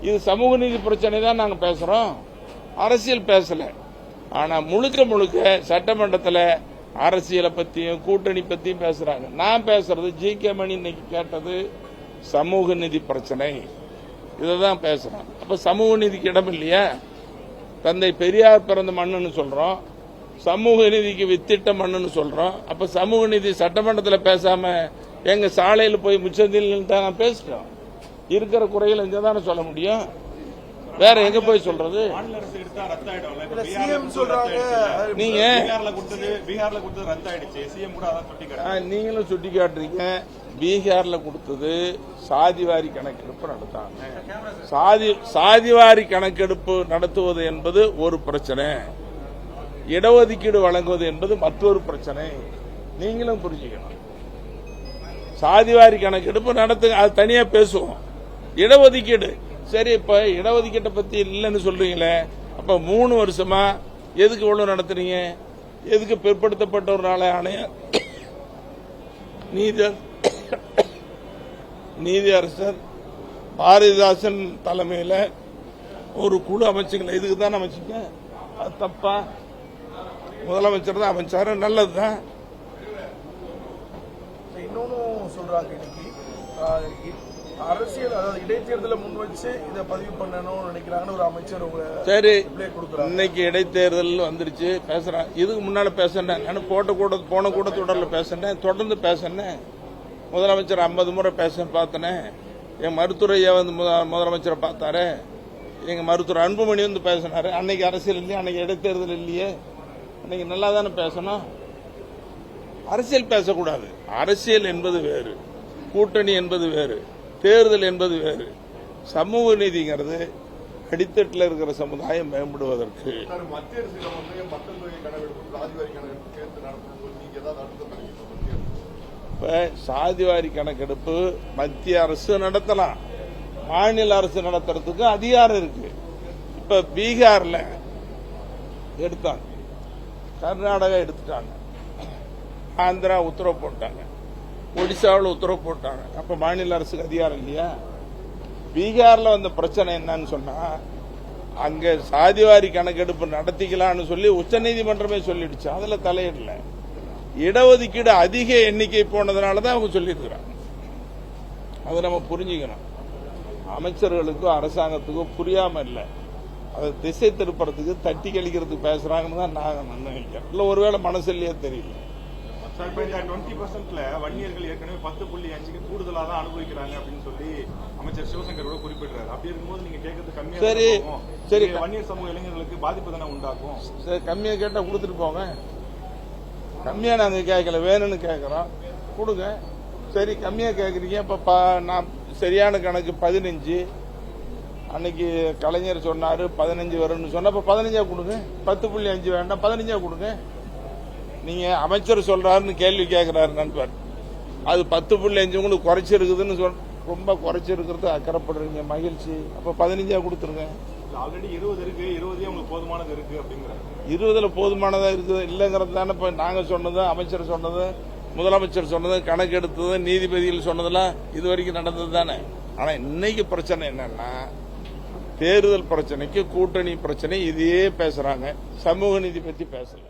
இது சமூக நீதி பிரச்சனை தான் நாங்க பேசுறோம், அரசியல் பேசல. ஆனா முழுக்க முழுக்க சட்டமன்றத்தில் அரசியலை பத்தியும் கூட்டணி பத்தியும் பேசுறாங்க. நான் பேசுறது ஜி.கே. மணி இன்னைக்கு கேட்டது சமூக நீதி பிரச்சனை, இதான் பேசுறேன். அப்ப சமூக நீதிக்கு இடம் இல்லையா? தந்தை பெரியார் பிறந்த மண்ணுன்னு சொல்றோம், சமூக நீதிக்கு வித்திட்ட மண்ணுன்னு சொல்றோம். அப்ப சமூக நீதி சட்டமன்றத்தில் பேசாம எங்க சாலையில் போய் முச்சந்தில் தான் நான் பேசுறோம். இருக்கிற குறைகள் இங்கதானே சொல்ல முடியும், வேற எங்க போய் சொல்றது? நீங்க நீங்களும் சுட்டி காட்டுறீங்க. பீகார்ல கொடுத்தது சாதிவாரி கணக்கெடுப்பு நடத்தாங்க. சாதிவாரி கணக்கெடுப்பு நடத்துவது என்பது ஒரு பிரச்சனை, இடஒதுக்கீடு வழங்குவது என்பது மற்றொரு பிரச்சனை. நீங்களும் புரிஞ்சுக்கணும். சாதிவாரி கணக்கெடுப்பு நடத்துங்க, அது தனியா பேசுவோம். இடஒதுக்கீடு சரி, இப்ப இடஒதுக்கீட்டை பத்தி இல்லைன்னு சொல்றீங்களே, அப்ப 3 வருஷமா எதுக்கு இவ்வளவு நடத்துறீங்க? எதுக்கு பிற்படுத்தப்பட்ட ஒரு நாளை ஆணையம் நீதி அரசர் பாரதிதாசன் தலைமையில ஒரு குழு அமைச்சுங்கள, இதுக்கு தான் அமைச்சிங்க. அது தப்பா? முதலமைச்சர் தான் அமைச்சாரு, நல்லதுதான். இன்னொன்னு சொல்றாங்க, இன்னைக்கு அரசியல், அதாவது இடைத்தேர்தலை முன் வச்சு இதை பதிவு பண்ணணும்னு நினைக்கிறாங்கன்னு ஒரு அமைச்சர் சரி இன்னைக்கு இடைத்தேர்தல் வந்துருச்சு பேசுறேன். இதுக்கு முன்னால பேசுறேன், நான் போன கூட்டத்தொடரில் பேசுறேன், தொடர்ந்து பேசுறேன். முதலமைச்சர் 50 முறை பேச பார்த்தனே. என் மருத்துவரையா வந்து முதலமைச்சரை பார்த்தாரு, எங்க மருத்துவர் அன்புமணி வந்து பேசினாரு. அன்னைக்கு அரசியல் இல்லையா? அன்னைக்கு இடைத்தேர்தல் இல்லையே? அன்னைக்கு நல்லா தானே பேசணும். அரசியல் பேசக்கூடாது. அரசியல் என்பது வேறு, கூட்டணி என்பது வேறு, தேர்தல் என்பது வேறு. சமூக நீதிங்கிறது அடித்தட்டில் இருக்கிற சமுதாயம் மேம்படுவதற்கு. இப்ப சாதிவாரி கணக்கெடுப்பு மத்திய அரசு நடத்தலாம், மாநில அரசு நடத்துறதுக்கு அதிகாரம் இருக்கு. இப்ப பீகார்ல எடுத்தாங்க, கர்நாடகா எடுத்துட்டாங்க, ஆந்திரா உத்தரவு போட்டாங்க, ஒடிசாவில் உத்தரவு போட்டாங்க. அப்ப மாநில அரசுக்கு அதிகாரம் இல்லையா? பீகார்ல வந்த பிரச்சனை என்னன்னு சொன்னா, அங்க சாதிவாரி கணக்கெடுப்பு நடத்திக்கலாம்னு சொல்லி உச்சநீதிமன்றமே சொல்லிடுச்சு. அதுல தலையிடல. இடஒதுக்கீடு அதிக எண்ணிக்கை போனதுனாலதான் அவங்க சொல்லியிருக்கிறாங்க. அதை நம்ம புரிஞ்சுக்கணும். அமைச்சர்களுக்கும் அரசாங்கத்துக்கும் புரியாம இல்ல, அதை திசை திருப்பறதுக்கு தட்டி கழிக்கிறதுக்கு பேசுறாங்கன்னு தான் நான் நினைக்கிறேன். இல்ல ஒருவேளை மனசு இல்லையே தெரியல. இப்ப இந்த 20% வன்னியர்கள் ஏற்கனவே 10.5 கூடுதலா தான் அனுபவிக்கிறாங்க அப்படின்னு சொல்லி அமைச்சர் சிவசங்கர் கூட குறிப்பிட்டாரு. அப்படி இருக்கும்போது நீங்க கேட்கறது கம்மியா, சரி வன்னியர் சமூக இளைஞர்களுக்கு பாதிப்பு தானே உண்டாக்கும். சரி, கம்மியா கேட்டா கொடுத்துட்டு போங்க. கம்மியா நாங்க கேட்கல, வேணும்னு கேட்கறோம், கொடுங்க. சரி, கம்மியா கேட்கறீங்க. இப்ப நான் சரியான கணக்கு 15, அன்னைக்கு கலைஞர் சொன்னாரு 15 வரும்னு சொன்ன, 15 கொடுங்க. 10.5 வேண்டாம், 15 கொடுங்க. நீங்க அமைச்சர் சொல்றாருன்னு கேள்வி கேட்கிறாரு நண்பர், அது 10.5 உங்களுக்கு குறைச்சிருக்குதுன்னு ரொம்ப குறைச்சிருக்கிறது அக்கறைப்படுறீங்க, மகிழ்ச்சி. அப்ப 15 கொடுத்துருங்க. ஆல்ரெடி 20 இருக்கு, 20 உங்களுக்கு போதுமானது இருக்கு அப்படிங்கிறாங்க. 20ல போதுமானதா இருக்குது இல்லங்கிறது தானே இப்ப நாங்க சொன்னது, அமைச்சர் சொன்னது, முதலமைச்சர் சொன்னது, கணக்கெடுத்தது, நீதிபதிகள் சொன்னதெல்லாம் இது வரைக்கும் நடந்தது தானே. ஆனா இன்னைக்கு பிரச்சனை என்னன்னா, தேர்தல் பிரச்சனைக்கு கூட்டணி பிரச்சனை இதையே பேசுறாங்க, சமூக நீதி பத்தி பேசல.